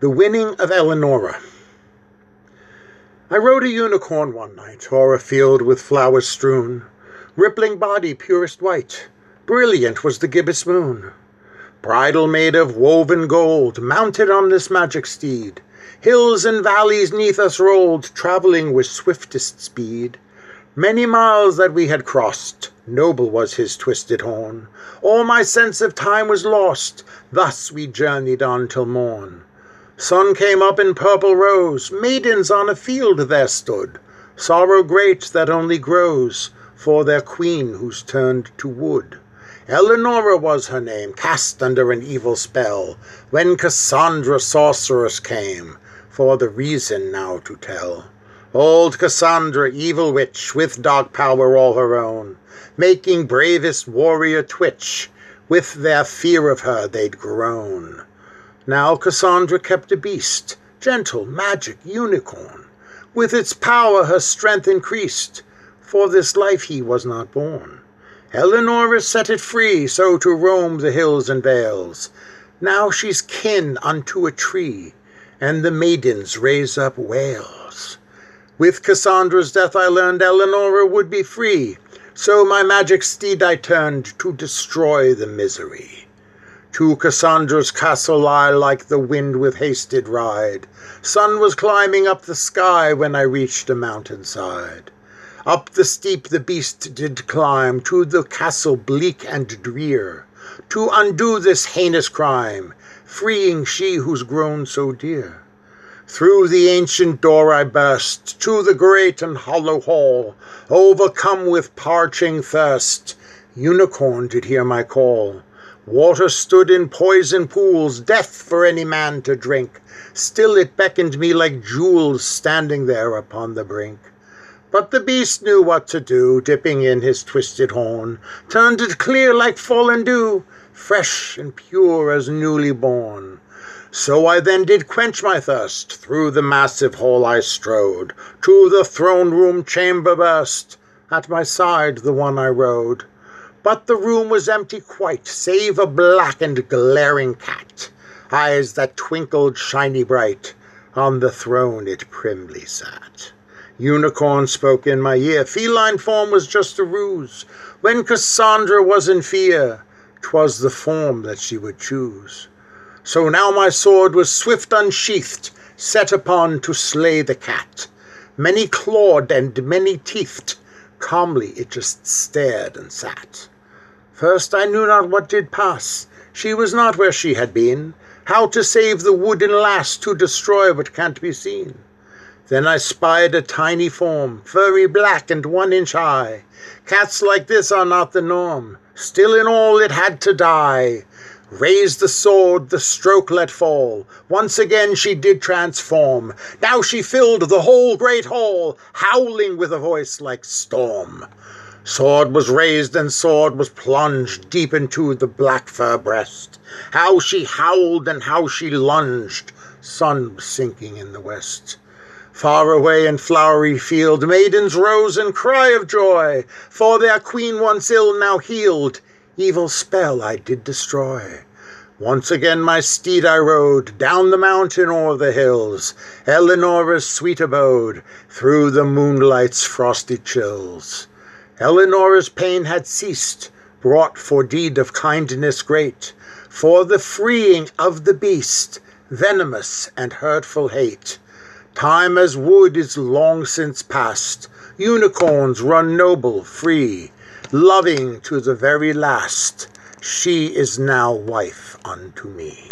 The Winning of Elinora. I rode a unicorn one night o'er a field with flowers strewn, rippling body purest white, brilliant was the gibbous moon. Bridle made of woven gold, mounted on this magic steed, hills and valleys 'neath us rolled, travelling with swiftest speed. Many miles that we had crossed, noble was his twisted horn. All my sense of time was lost, thus we journeyed on till morn. Sun came up in purple rose, maidens on a field there stood, sorrow great that only grows for their queen who's turned to wood. Elinora was her name, cast under an evil spell, when Cassandra sorceress came, for the reason now to tell. Old Cassandra, evil witch, with dark power all her own, making bravest warrior twitch, with their fear of her they'd groan. Now Cassandra kept a beast, gentle, magic unicorn. With its power her strength increased, for this life he was not born. Elinora set it free, so to roam the hills and vales. Now she's kin unto a tree, and the maidens raise up wails. With Cassandra's death I learned Elinora would be free, so my magic steed I turned to destroy the misery. To Cassandra's castle I like the wind with haste did ride. Sun was climbing up the sky when I reached a mountainside. Up the steep the beast did climb to the castle bleak and drear, to undo this heinous crime, freeing she who's grown so dear. Through the ancient door I burst to the great and hollow hall, overcome with parching thirst. Unicorn did hear my call. Water stood in poison pools, death for any man to drink. Still it beckoned me like jewels standing there upon the brink. But the beast knew what to do, dipping in his twisted horn, turned it clear like fallen dew, fresh and pure as newly born. So I then did quench my thirst, through the massive hall I strode, to the throne room chamber burst, at my side the one I rode. But the room was empty quite, save a black and glaring cat, eyes that twinkled shiny bright, on the throne it primly sat. Unicorn spoke in my ear, feline form was just a ruse. When Cassandra was in fear, 'twas the form that she would choose. So now my sword was swift unsheathed, set upon to slay the cat. Many clawed and many teethed, calmly it just stared and sat. First I knew not what did pass, she was not where she had been, how to save the wooden lass to destroy what can't be seen. Then I spied a tiny form, furry black and 1 inch high. Cats like this are not the norm, still in all it had to die. Raised the sword, the stroke let fall, once again she did transform. Now she filled the whole great hall, howling with a voice like storm. Sword was raised and sword was plunged deep into the black fur breast. How she howled and how she lunged, sun was sinking in the west. Far away in flowery field, maidens rose and cry of joy, for their queen once ill now healed, evil spell I did destroy. Once again my steed I rode, down the mountain o'er the hills, Elinora's sweet abode, through the moonlight's frosty chills. Elinora's pain had ceased, brought for deed of kindness great, for the freeing of the beast, venomous and hurtful hate. Time as wood is long since past, unicorns run noble, free, loving to the very last. She is now wife unto me.